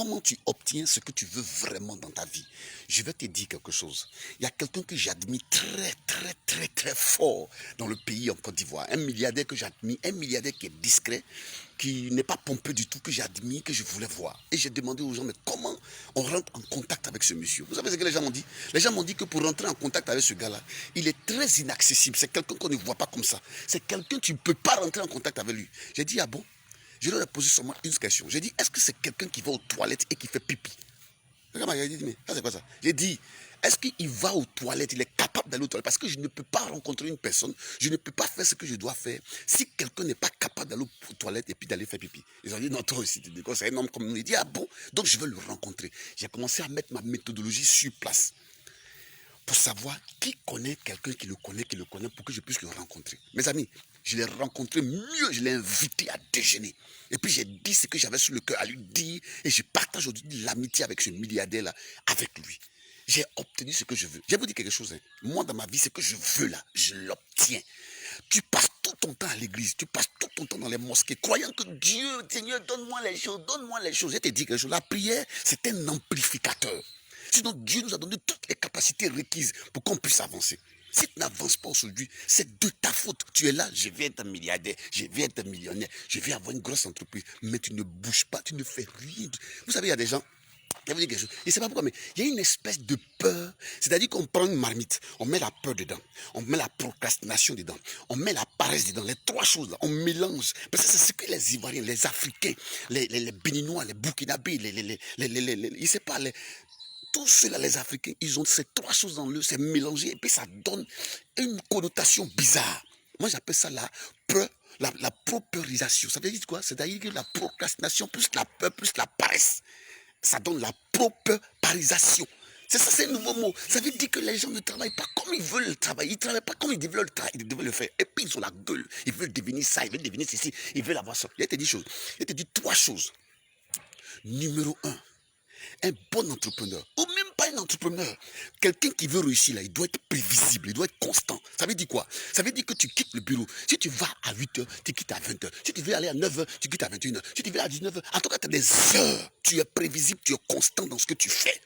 comment tu obtiens ce que tu veux vraiment dans ta vie. Je vais te dire quelque chose. Il y a quelqu'un que j'admire très fort dans le pays en Côte d'Ivoire. Un milliardaire que j'admire, un milliardaire qui est discret, qui n'est pas pompeux du tout, que j'admire, que je voulais voir. Et j'ai demandé aux gens, mais comment on rentre en contact avec ce monsieur? Vous savez ce que les gens m'ont dit? Les gens m'ont dit que pour rentrer en contact avec ce gars-là, il est très inaccessible. C'est quelqu'un qu'on ne voit pas comme ça. C'est quelqu'un, tu ne peux pas rentrer en contact avec lui. J'ai dit, ah bon? Je leur ai posé seulement une question. J'ai dit, est-ce que c'est quelqu'un qui va aux toilettes et qui fait pipi? Le gars m'a dit, mais ça c'est quoi ça? J'ai dit, est-ce qu'il va aux toilettes? Il est capable d'aller aux toilettes? Parce que je ne peux pas rencontrer une personne, je ne peux pas faire ce que je dois faire si quelqu'un n'est pas capable d'aller aux toilettes et puis d'aller faire pipi. Ils ont dit, non, toi aussi, c'est un homme comme nous. Il dit, ah bon? Donc je veux le rencontrer. J'ai commencé à mettre ma méthodologie sur place pour savoir qui connaît quelqu'un qui le connaît pour que je puisse le rencontrer. Mes amis, je l'ai rencontré mieux, je l'ai invité à déjeuner. Et puis j'ai dit ce que j'avais sur le cœur à lui dire et je partage aujourd'hui l'amitié avec ce milliardaire-là, avec lui. J'ai obtenu ce que je veux. Je vais vous dire quelque chose. Moi, dans ma vie, ce que je veux là, je l'obtiens. Tu passes tout ton temps à l'église, tu passes tout ton temps dans les mosquées, croyant que Dieu, Seigneur, donne-moi les choses, donne-moi les choses. Je te dis quelque chose. La prière, c'est un amplificateur. Sinon, Dieu nous a donné toutes les capacités requises pour qu'on puisse avancer. Si tu n'avances pas aujourd'hui, c'est de ta faute. Tu es là, je vais être un milliardaire, je vais être un millionnaire, je vais avoir une grosse entreprise, mais tu ne bouges pas, tu ne fais rien. Vous savez, il y a des gens, je vais vous dire quelque chose, je ne sais pas pourquoi, mais il y a une espèce de peur. C'est-à-dire qu'on prend une marmite, on met la peur dedans, on met la procrastination dedans, on met la paresse dedans, les trois choses là, on mélange. Parce que c'est ce que les Ivoiriens, les Africains, les Béninois, les Burkinabés, je ne sais pas, tous ceux-là, les Africains, ils ont ces trois choses dans eux, c'est mélangé, et puis ça donne une connotation bizarre. Moi, j'appelle ça la paupérisation. Ça veut dire quoi? C'est-à-dire que la procrastination, plus la peur, plus la paresse, ça donne la paupérisation. C'est ça, c'est un nouveau mot. Ça veut dire que les gens ne travaillent pas comme ils veulent travailler. Ils ne travaillent pas comme ils devaient le faire. Et puis, ils ont la gueule. Ils veulent devenir ça, ils veulent devenir ceci, ils veulent avoir ça. Il te dit choses. Il te dit trois choses. Numéro un bon entrepreneur, ou même pas un entrepreneur, quelqu'un qui veut réussir là, il doit être prévisible, il doit être constant. Ça veut dire quoi? Ça veut dire que tu quittes le bureau. Si tu vas à 8h, tu quittes à 20h. Si tu veux aller à 9h, tu quittes à 21h. Si tu veux aller à 19h, en tout cas, tu as des heures. Tu es prévisible, tu es constant dans ce que tu fais.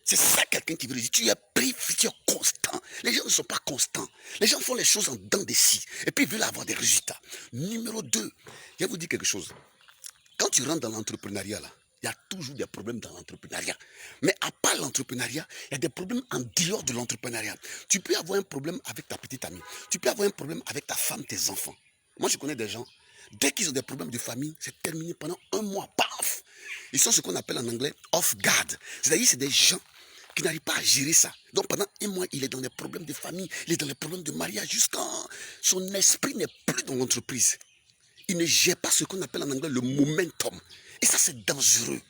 C'est ça quelqu'un qui veut dire. Tu es prévisible, tu es constant. Les gens ne sont pas constants. Les gens font les choses en dents des scies. Et puis ils veulent avoir des résultats. Numéro 2, je vais vous dire quelque chose. Quand tu rentres dans l'entrepreneuriat là, il y a toujours des problèmes dans l'entrepreneuriat. Mais à part l'entrepreneuriat, il y a des problèmes en dehors de l'entrepreneuriat. Tu peux avoir un problème avec ta petite amie. Tu peux avoir un problème avec ta femme, tes enfants. Moi, je connais des gens, dès qu'ils ont des problèmes de famille, c'est terminé pendant un mois. Paf! Ils sont ce qu'on appelle en anglais off guard. C'est-à-dire c'est des gens qui n'arrivent pas à gérer ça. Donc pendant un mois, il est dans les problèmes de famille, il est dans les problèmes de mariage, jusqu'à son esprit n'est plus dans l'entreprise. Il ne gère pas ce qu'on appelle en anglais le momentum. Et ça, c'est dangereux.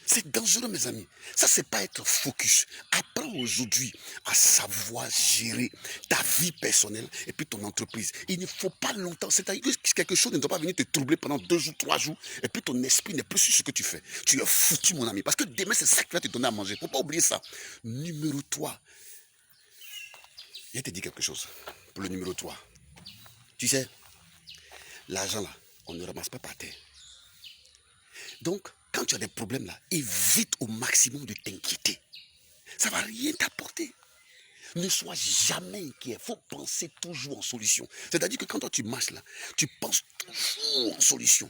C'est dangereux, mes amis. Ça, c'est pas être focus. Apprends aujourd'hui à savoir gérer ta vie personnelle et puis ton entreprise. Il ne faut pas longtemps. C'est-à-dire que quelque chose ne doit pas venir te troubler pendant 2 jours, 3 jours, et puis ton esprit n'est plus sur ce que tu fais. Tu es foutu, mon ami. Parce que demain, c'est ça qui va te donner à manger. Il ne faut pas oublier ça. Numéro 3. Je te dis quelque chose. Pour le numéro 3. Tu sais, l'argent là, on ne ramasse pas par terre. Donc, quand tu as des problèmes là, évite au maximum de t'inquiéter. Ça ne va rien t'apporter. Ne sois jamais inquiet. Il faut penser toujours en solution. C'est-à-dire que quand toi tu marches là, tu penses toujours en solution.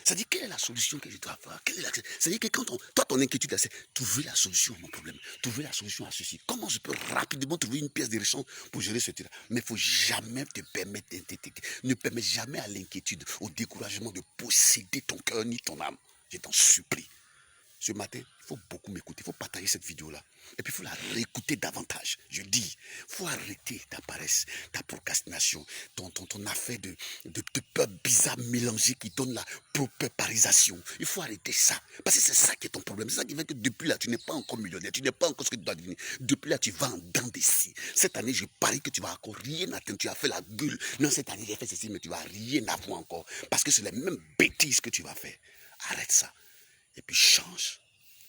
C'est-à-dire, quelle est la solution que je dois avoir? C'est-à-dire que quand toi, ton inquiétude, c'est trouver la solution à mon problème, trouver la solution à ceci. Comment je peux rapidement trouver une pièce de rechange pour gérer ce truc-là? Mais il ne faut jamais te permettre d'inquiéter. Ne permets jamais à l'inquiétude, au découragement de posséder ton cœur ni ton âme. Je t'en supplie. Ce matin, il faut beaucoup m'écouter, il faut partager cette vidéo-là. Et puis, il faut la réécouter davantage. Je dis, il faut arrêter ta paresse, ta procrastination, ton affaire de peur bizarre mélangée qui donne la paupérisation. Il faut arrêter ça. Parce que c'est ça qui est ton problème. C'est ça qui fait que depuis là, tu n'es pas encore millionnaire, tu n'es pas encore ce que tu dois devenir. Depuis là, tu vas en dents des scies. Cette année, je parie que tu vas encore rien atteindre. Tu as fait la gueule. Non, cette année, j'ai fait ceci, mais tu vas rien avoir encore. Parce que c'est les mêmes bêtises que tu vas faire. Arrête ça. Et puis change.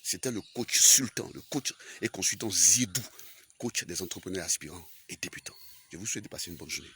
C'était le coach Sultan, le coach et consultant Zidou, coach des entrepreneurs aspirants et débutants. Je vous souhaite de passer une bonne journée.